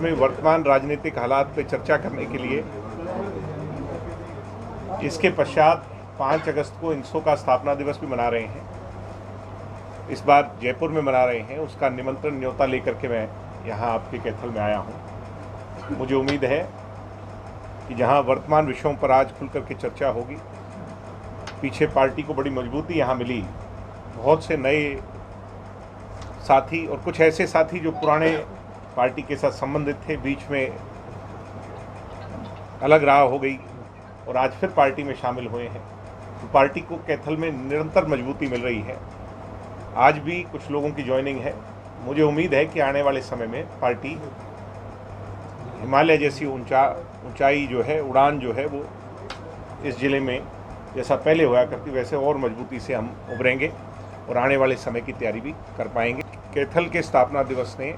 में वर्तमान राजनीतिक हालात पर चर्चा करने के लिए इसके पश्चात 5 अगस्त को इंसो का स्थापना दिवस भी मना रहे हैं। इस बार जयपुर में मना रहे हैं। उसका निमंत्रण न्योता लेकर के मैं यहाँ आपके कैथल में आया हूँ। मुझे उम्मीद है कि जहाँ वर्तमान विषयों पर आज खुल करके चर्चा होगी, पीछे पार्टी को बड़ी मजबूती यहाँ मिली। बहुत से नए साथी और कुछ ऐसे साथी जो पुराने पार्टी के साथ संबंधित थे, बीच में अलग राह हो गई और आज फिर पार्टी में शामिल हुए हैं। तो पार्टी को कैथल में निरंतर मजबूती मिल रही है। आज भी कुछ लोगों की ज्वाइनिंग है। मुझे उम्मीद है कि आने वाले समय में पार्टी हिमालय जैसी ऊंचाई जो है, उड़ान जो है, वो इस ज़िले में जैसा पहले हुआ करती वैसे और मजबूती से हम उभरेंगे और आने वाले समय की तैयारी भी कर पाएंगे। कैथल के स्थापना दिवस ने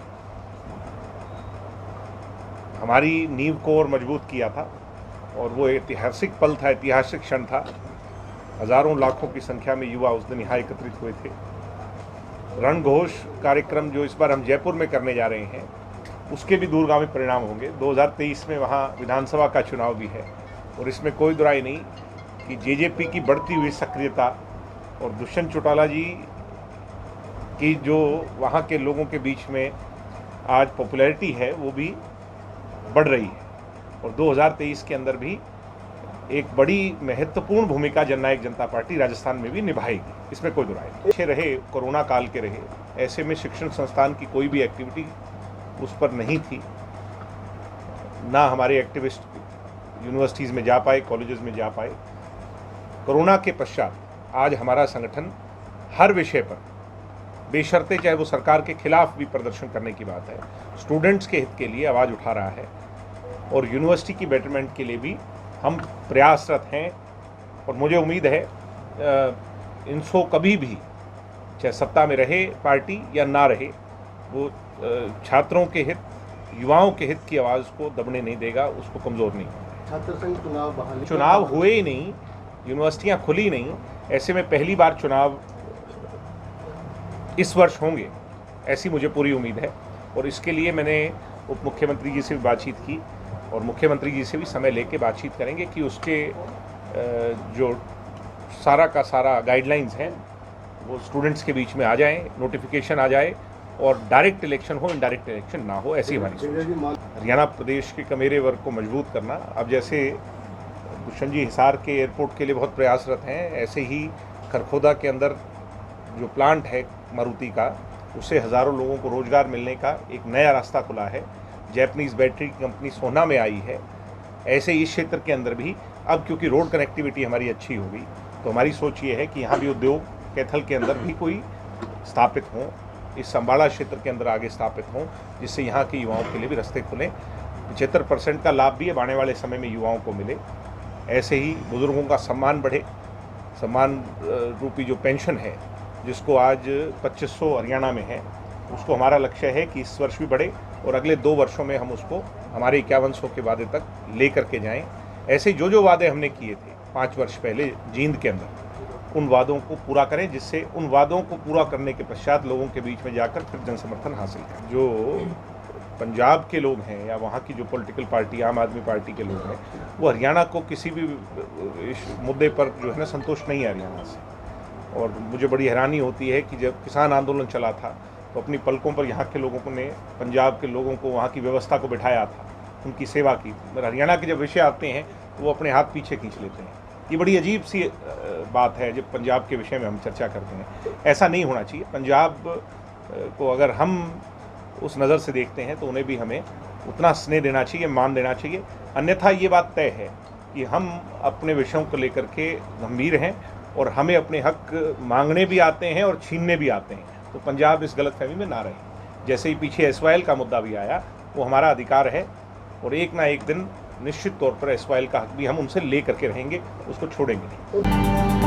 हमारी नींव को और मजबूत किया था और वो ऐतिहासिक पल था, ऐतिहासिक क्षण था। हजारों लाखों की संख्या में युवा उस दिन यहाँ एकत्रित हुए थे। रणघोष कार्यक्रम जो इस बार हम जयपुर में करने जा रहे हैं, उसके भी दूरगामी परिणाम होंगे। 2023 में वहाँ विधानसभा का चुनाव भी है और इसमें कोई दुराई नहीं कि जेजेपी की बढ़ती हुई सक्रियता और दुष्यंत चौटाला जी की जो वहाँ के लोगों के बीच में आज पॉपुलैरिटी है, वो भी बढ़ रही है और 2023 के अंदर भी एक बड़ी महत्वपूर्ण भूमिका जननायक जनता पार्टी राजस्थान में भी निभाएगी। इसमें कोई दुराई नहीं। अच्छे रहे, कोरोना काल के रहे, ऐसे में शिक्षण संस्थान की कोई भी एक्टिविटी उस पर नहीं थी। ना हमारे एक्टिविस्ट यूनिवर्सिटीज़ में जा पाए, कॉलेजेस में जा पाए। कोरोना के पश्चात आज हमारा संगठन हर विषय पर, बेशर्ते चाहे वो सरकार के खिलाफ भी प्रदर्शन करने की बात है, स्टूडेंट्स के हित के लिए आवाज़ उठा रहा है और यूनिवर्सिटी की बेटरमेंट के लिए भी हम प्रयासरत हैं। और मुझे उम्मीद है इंसो कभी भी, चाहे सत्ता में रहे पार्टी या ना रहे, वो छात्रों के हित, युवाओं के हित की आवाज़ को दबने नहीं देगा, उसको कमज़ोर नहीं होगा। छात्र संघ चुनाव हुए ही नहीं, यूनिवर्सिटियाँ खुली नहीं, ऐसे में पहली बार चुनाव इस वर्ष होंगे, ऐसी मुझे पूरी उम्मीद है। और इसके लिए मैंने उप मुख्यमंत्री जी से भी बातचीत की और मुख्यमंत्री जी से भी समय लेके बातचीत करेंगे कि उसके जो सारा का सारा गाइडलाइंस हैं वो स्टूडेंट्स के बीच में आ जाएं, नोटिफिकेशन आ जाए और डायरेक्ट इलेक्शन हो, इनडायरेक्ट इलेक्शन ना हो, ऐसी हमारी सोच है। हरियाणा प्रदेश के कमेरे वर्ग को मजबूत करना, अब जैसे दुष्यंत जी हिसार के एयरपोर्ट के लिए बहुत प्रयासरत हैं, ऐसे ही खरखोदा के अंदर जो प्लांट है मारुति का, उससे हज़ारों लोगों को रोज़गार मिलने का एक नया रास्ता खुला है। जैपनीज़ बैटरी कंपनी सोना में आई है। ऐसे इस क्षेत्र के अंदर भी अब क्योंकि रोड कनेक्टिविटी हमारी अच्छी हो गई, तो हमारी सोच ये है कि यहाँ भी उद्योग कैथल के अंदर भी कोई स्थापित हों, इस संबाड़ा क्षेत्र के अंदर आगे स्थापित हों, जिससे यहाँ के युवाओं के लिए भी रास्ते खुलें। 75% का लाभ भी अब आने वाले समय में युवाओं को मिले। ऐसे ही बुज़ुर्गों का सम्मान बढ़े, सम्मान रूपी जो पेंशन है, जिसको आज 2500 हरियाणा में है, उसको हमारा लक्ष्य है कि इस वर्ष भी बढ़े और अगले 2 वर्षों में हम उसको हमारे 5100 के वादे तक ले करके जाएं। ऐसे जो वादे हमने किए थे 5 वर्ष पहले जींद के अंदर, उन वादों को पूरा करें, जिससे उन वादों को पूरा करने के पश्चात लोगों के बीच में जाकर फिर जनसमर्थन हासिल करें। जो पंजाब के लोग हैं या वहाँ की जो पॉलिटिकल पार्टी, आम आदमी पार्टी के लोग हैं, वो हरियाणा को किसी भी मुद्दे पर जो है ना संतुष्ट नहीं है हरियाणा से। और मुझे बड़ी हैरानी होती है कि जब किसान आंदोलन चला था तो अपनी पलकों पर यहाँ के लोगों ने, पंजाब के लोगों को, वहाँ की व्यवस्था को बिठाया था, उनकी सेवा की। मगर हरियाणा के जब विषय आते हैं तो वो अपने हाथ पीछे खींच लेते हैं। ये बड़ी अजीब सी बात है जब पंजाब के विषय में हम चर्चा करते हैं। ऐसा नहीं होना चाहिए। पंजाब को अगर हम उस नज़र से देखते हैं तो उन्हें भी हमें उतना स्नेह देना चाहिए, मान देना चाहिए। अन्यथा ये बात तय है कि हम अपने विषयों को लेकर के गंभीर हैं और हमें अपने हक मांगने भी आते हैं और छीनने भी आते हैं। तो पंजाब इस गलतफहमी में ना रहे। जैसे ही पीछे SYL का मुद्दा भी आया, वो हमारा अधिकार है और एक ना एक दिन निश्चित तौर पर SYL का हक भी हम उनसे ले करके रहेंगे, उसको छोड़ेंगे नहीं।